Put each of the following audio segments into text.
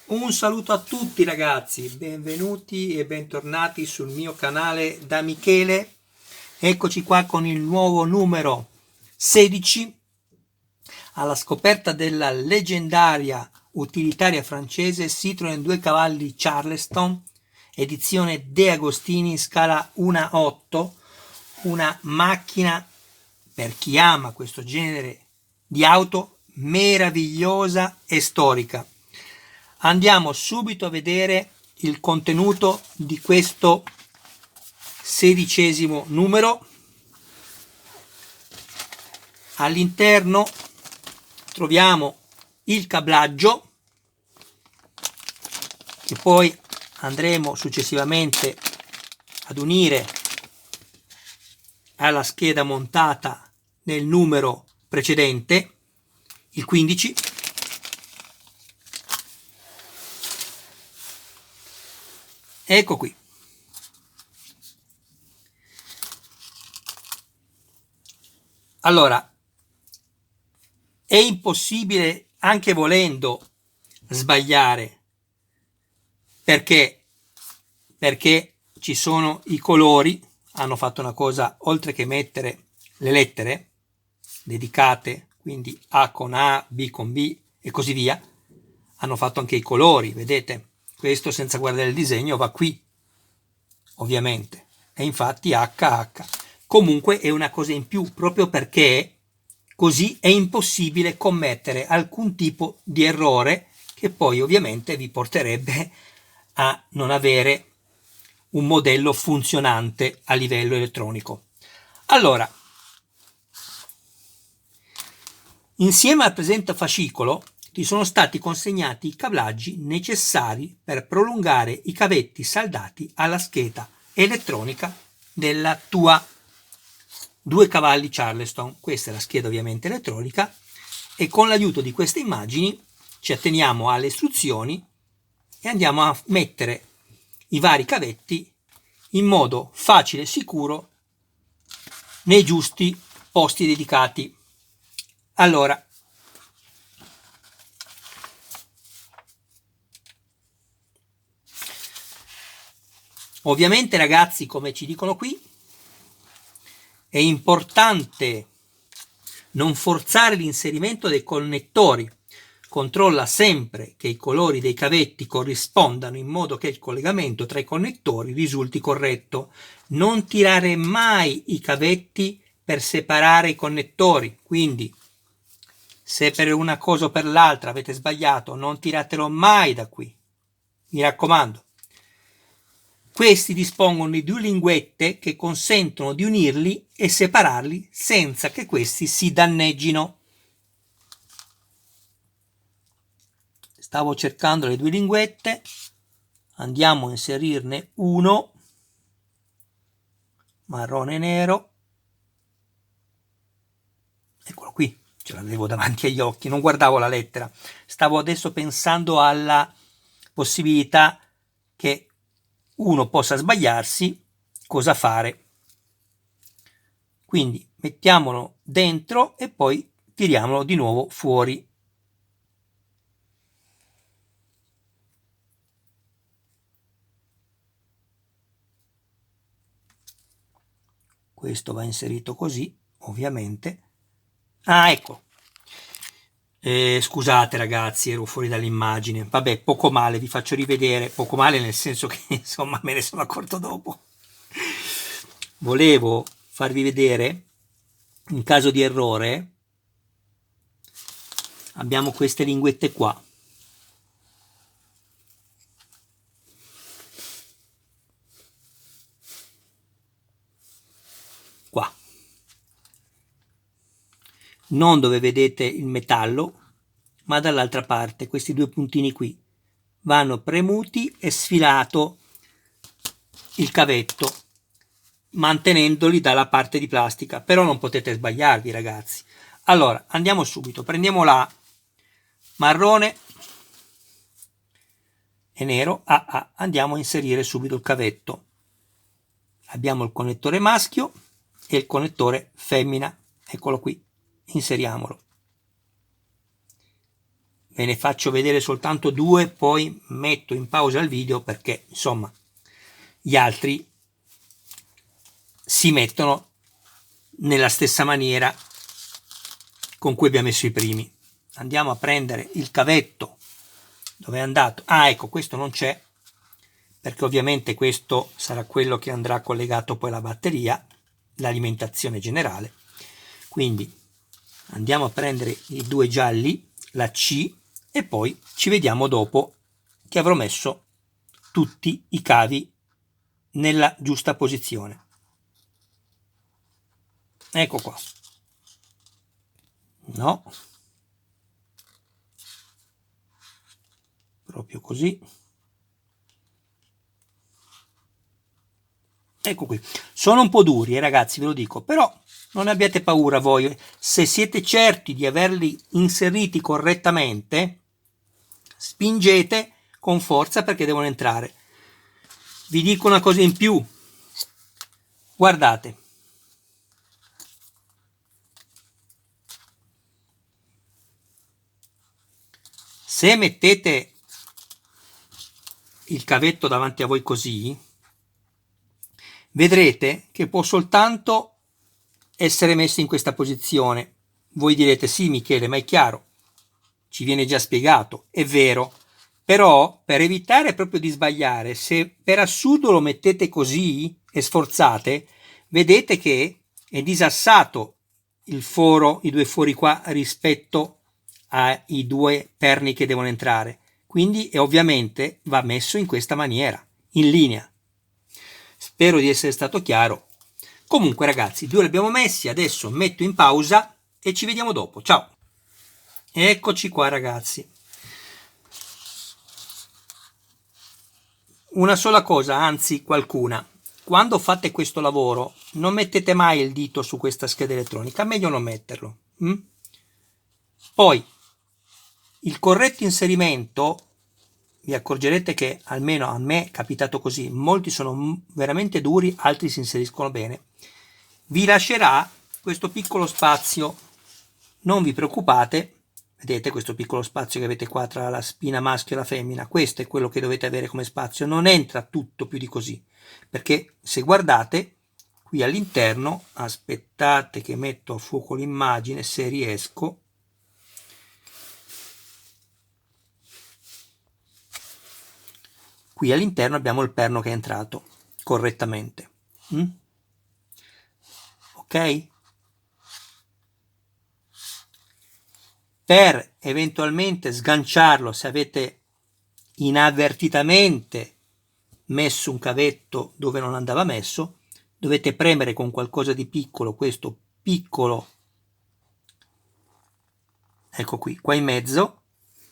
Un saluto a tutti ragazzi, benvenuti e bentornati sul mio canale da Michele. Eccoci qua con il nuovo numero 16 alla scoperta della leggendaria utilitaria francese Citroën 2 cavalli Charleston, edizione De Agostini scala 1/8, una macchina per chi ama questo genere di auto meravigliosa e storica. Andiamo subito a vedere il contenuto di questo 16° numero. All'interno troviamo il cablaggio che poi andremo successivamente ad unire alla scheda montata nel numero precedente, il 15. Ecco qui. Allora, è impossibile, anche volendo, sbagliare. Perché? Perché ci sono i colori, hanno fatto una cosa, oltre che mettere le lettere dedicate, quindi A con A, B con B e così via, hanno fatto anche i colori, vedete? Questo senza guardare il disegno va qui, ovviamente, e infatti HH. Comunque è una cosa in più, proprio perché così è impossibile commettere alcun tipo di errore che poi ovviamente vi porterebbe a non avere un modello funzionante a livello elettronico. Allora, insieme al presente fascicolo ti sono stati consegnati i cablaggi necessari per prolungare i cavetti saldati alla scheda elettronica della tua 2 cavalli Charleston. Questa è la scheda ovviamente elettronica e con l'aiuto di queste immagini ci atteniamo alle istruzioni e andiamo a mettere i vari cavetti in modo facile e sicuro nei giusti posti dedicati. Allora, ovviamente ragazzi, come ci dicono qui, è importante non forzare l'inserimento dei connettori. Controlla sempre che i colori dei cavetti corrispondano in modo che il collegamento tra i connettori risulti corretto. Non tirare mai i cavetti per separare i connettori, quindi se per una cosa o per l'altra avete sbagliato, non tiratelo mai da qui, mi raccomando. Questi dispongono di 2 linguette che consentono di unirli e separarli senza che questi si danneggino. Stavo cercando le 2 linguette, andiamo a inserirne uno, marrone e nero, eccolo qui, ce l'avevo davanti agli occhi, non guardavo la lettera, stavo adesso pensando alla possibilità che uno possa sbagliarsi, cosa fare. Quindi mettiamolo dentro e poi tiriamolo di nuovo fuori. Questo va inserito così, ovviamente. Ah, ecco. Scusate ragazzi, ero fuori dall'immagine. Vabbè, poco male, vi faccio rivedere. Poco male nel senso che, insomma, me ne sono accorto dopo. Volevo farvi vedere, in caso di errore, abbiamo queste linguette qua. Qua. Non dove vedete il metallo, ma dall'altra parte, questi 2 puntini qui vanno premuti e sfilato il cavetto, mantenendoli dalla parte di plastica, però non potete sbagliarvi ragazzi. Allora andiamo subito, prendiamo la marrone e nero, andiamo a inserire subito il cavetto. Abbiamo il connettore maschio e il connettore femmina, eccolo qui, inseriamolo. ve ne faccio vedere soltanto due, poi metto in pausa il video perché insomma gli altri si mettono nella stessa maniera con cui abbiamo messo i primi. Andiamo a prendere il cavetto. Dove è andato? Ah, ecco, questo non c'è, perché ovviamente questo sarà quello che andrà collegato poi alla batteria, l'alimentazione generale. Quindi andiamo a prendere i due gialli, la C, e poi ci vediamo dopo che avrò messo tutti i cavi nella giusta posizione. Ecco qua. No, proprio così. Ecco qui. Sono un po' duri, ragazzi, ve lo dico, però non ne abbiate paura voi. Se siete certi di averli inseriti correttamente, spingete con forza perché devono entrare. Vi dico una cosa in più. Guardate. Se mettete il cavetto davanti a voi così, vedrete che può soltanto essere messo in questa posizione. Voi direte sì Michele, ma è chiaro, ci viene già spiegato, è vero, però per evitare proprio di sbagliare, se per assurdo lo mettete così e sforzate, vedete che è disassato il foro, i due fori qua rispetto ai due perni che devono entrare, quindi ovviamente va messo in questa maniera, in linea. Spero di essere stato chiaro. Comunque ragazzi, due li abbiamo messi, adesso metto in pausa e ci vediamo dopo. Ciao! Eccoci qua ragazzi. Una sola cosa, anzi qualcuna. Quando fate questo lavoro non mettete mai il dito su questa scheda elettronica, meglio non metterlo. Poi il corretto inserimento, vi accorgerete che almeno a me è capitato così, molti sono veramente duri, altri si inseriscono bene, vi lascerà questo piccolo spazio. Non vi preoccupate, vedete questo piccolo spazio che avete qua tra la spina maschio e la femmina, questo è quello che dovete avere come spazio, non entra tutto più di così, perché se guardate qui all'interno, aspettate che metto a fuoco l'immagine se riesco, qui all'interno abbiamo il perno che è entrato correttamente. Ok? Per eventualmente sganciarlo, se avete inavvertitamente messo un cavetto dove non andava messo, dovete premere con qualcosa di piccolo questo piccolo, ecco qui, qua in mezzo,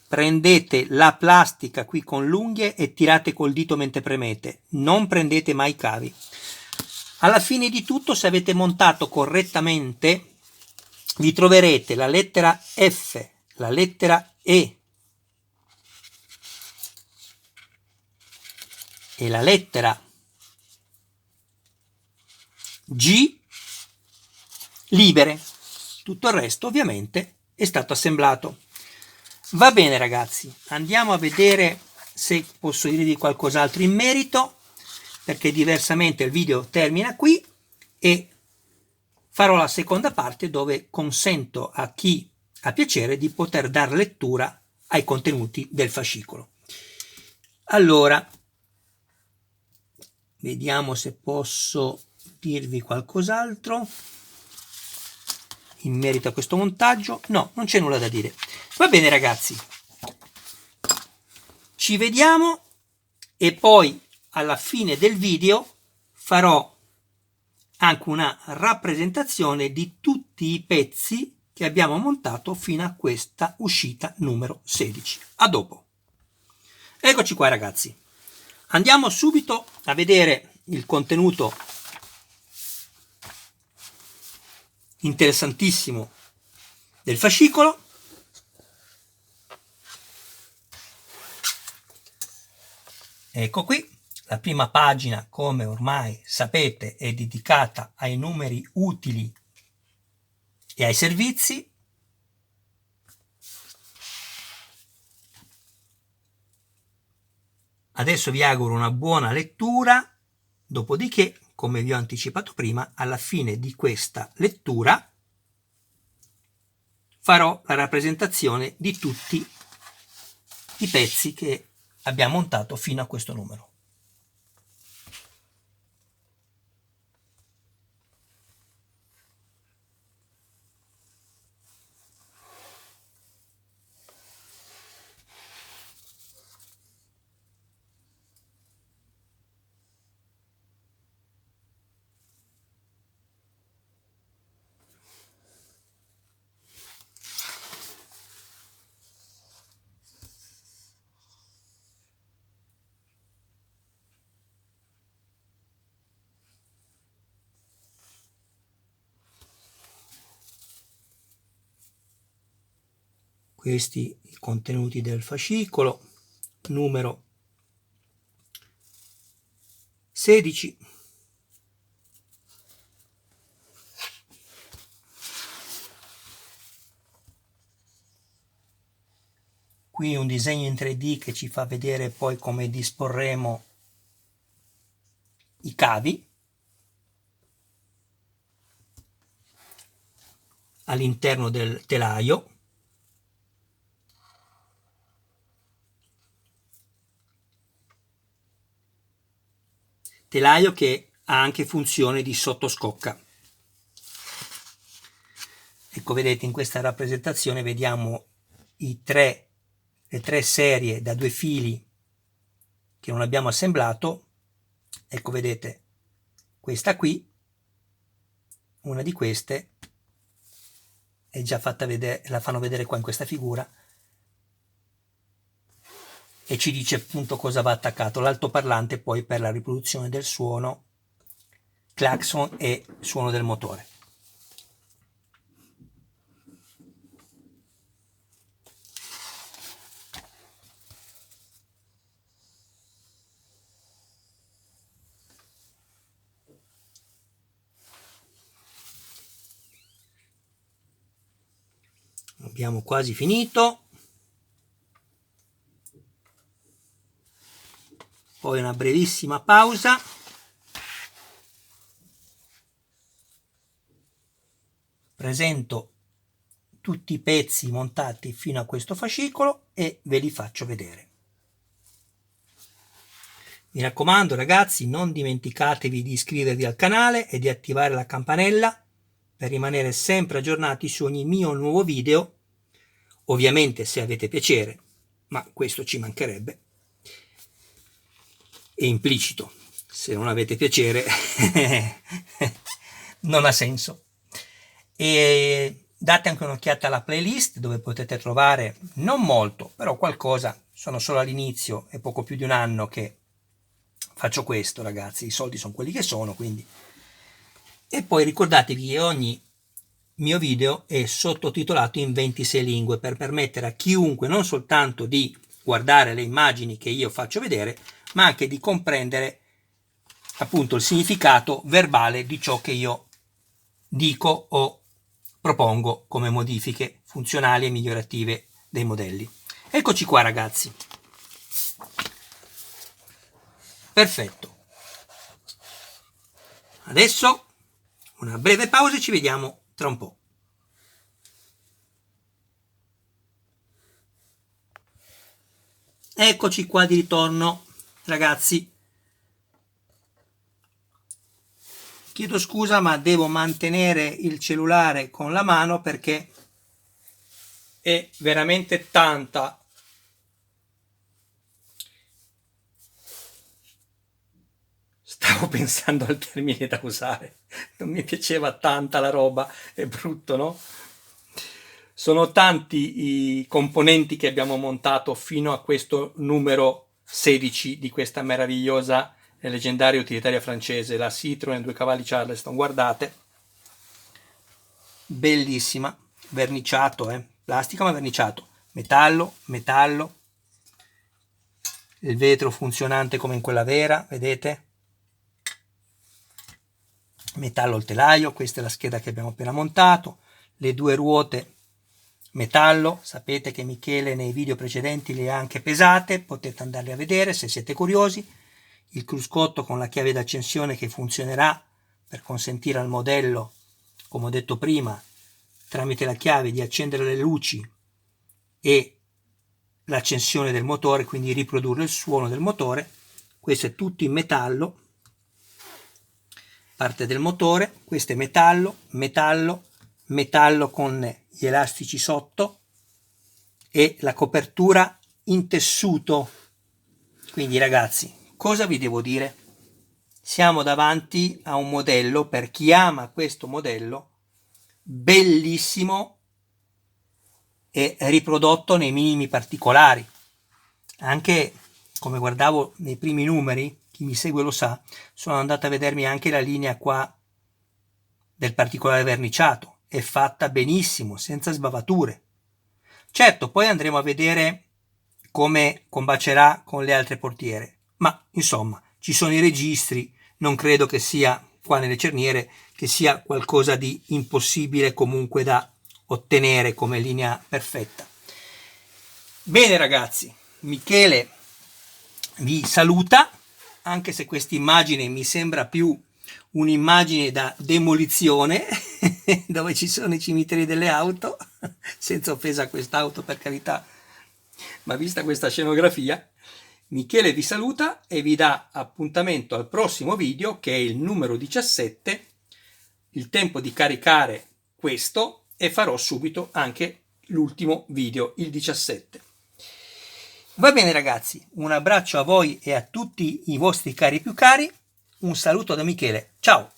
prendete la plastica qui con l'unghie e tirate col dito mentre premete, non prendete mai i cavi. Alla fine di tutto, se avete montato correttamente, vi troverete la lettera F, la lettera E e la lettera G libere. Tutto il resto ovviamente è stato assemblato. Va bene ragazzi, andiamo a vedere se posso dirvi qualcos'altro in merito, perché diversamente il video termina qui e farò la seconda parte dove consento a chi ha piacere di poter dar lettura ai contenuti del fascicolo. Allora, vediamo se posso dirvi qualcos'altro in merito a questo montaggio. No, non c'è nulla da dire. Va bene ragazzi, ci vediamo e poi alla fine del video farò anche una rappresentazione di tutti i pezzi che abbiamo montato fino a questa uscita numero 16. A dopo. Eccoci qua ragazzi. Andiamo subito a vedere il contenuto interessantissimo del fascicolo. Ecco qui, la prima pagina, come ormai sapete, è dedicata ai numeri utili e ai servizi. Adesso vi auguro una buona lettura, dopodiché, come vi ho anticipato prima, alla fine di questa lettura farò la rappresentazione di tutti i pezzi che abbiamo montato fino a questo numero. Questi i contenuti del fascicolo numero 16. Qui un disegno in 3D che ci fa vedere poi come disporremo i cavi all'interno del telaio. Telaio che ha anche funzione di sottoscocca. Ecco, vedete, in questa rappresentazione vediamo le tre serie da 2 fili che non abbiamo assemblato. Ecco, vedete, questa qui, una di queste è già fatta vedere, la fanno vedere qua in questa figura, e ci dice appunto cosa va attaccato. L'altoparlante poi per la riproduzione del suono, clacson e suono del motore. Abbiamo quasi finito. Poi una brevissima pausa. Presento tutti i pezzi montati fino a questo fascicolo e ve li faccio vedere. Mi raccomando ragazzi, non dimenticatevi di iscrivervi al canale e di attivare la campanella per rimanere sempre aggiornati su ogni mio nuovo video, ovviamente se avete piacere, ma questo ci mancherebbe, è implicito, se non avete piacere non ha senso. E date anche un'occhiata alla playlist dove potete trovare non molto, però qualcosa. Sono solo all'inizio, è poco più di un anno che faccio questo ragazzi, i soldi sono quelli che sono, quindi. E poi ricordatevi che ogni mio video è sottotitolato in 26 lingue per permettere a chiunque non soltanto di guardare le immagini che io faccio vedere, ma anche di comprendere appunto il significato verbale di ciò che io dico o propongo come modifiche funzionali e migliorative dei modelli. Eccoci qua ragazzi. Perfetto. Adesso una breve pausa e ci vediamo tra un po'. Eccoci qua di ritorno ragazzi. Chiedo scusa ma devo mantenere il cellulare con la mano perché è veramente tanta stavo pensando al termine da usare, non mi piaceva tanta la roba, è brutto, no? Sono tanti i componenti che abbiamo montato fino a questo numero 16 di questa meravigliosa e leggendaria utilitaria francese, la Citroën 2 cavalli Charleston. Guardate, bellissima, verniciato, plastica ma verniciato, metallo, il vetro funzionante come in quella vera, vedete? Metallo al telaio, questa è la scheda che abbiamo appena montato, le 2 ruote metallo, sapete che Michele nei video precedenti le ha anche pesate, potete andarle a vedere se siete curiosi. Il cruscotto con la chiave d'accensione che funzionerà per consentire al modello, come ho detto prima, tramite la chiave di accendere le luci e l'accensione del motore, quindi riprodurre il suono del motore. Questo è tutto in metallo, parte del motore, questo è metallo, metallo con gli elastici sotto e la copertura in tessuto. Quindi ragazzi, cosa vi devo dire? Siamo davanti a un modello, per chi ama questo modello, bellissimo e riprodotto nei minimi particolari. Anche come guardavo nei primi numeri, chi mi segue lo sa, sono andato a vedermi anche la linea qua del particolare verniciato, è fatta benissimo, senza sbavature. Certo, poi andremo a vedere come combacerà con le altre portiere, ma insomma ci sono i registri, non credo che sia qua nelle cerniere che sia qualcosa di impossibile comunque da ottenere come linea perfetta. Bene ragazzi, Michele vi saluta, anche se questa immagine mi sembra più un'immagine da demolizione dove ci sono i cimiteri delle auto, senza offesa a quest'auto per carità, ma vista questa scenografia, Michele vi saluta e vi dà appuntamento al prossimo video, che è il numero 17, il tempo di caricare questo, e farò subito anche l'ultimo video, il 17. Va bene ragazzi, un abbraccio a voi e a tutti i vostri cari più cari, un saluto da Michele, ciao!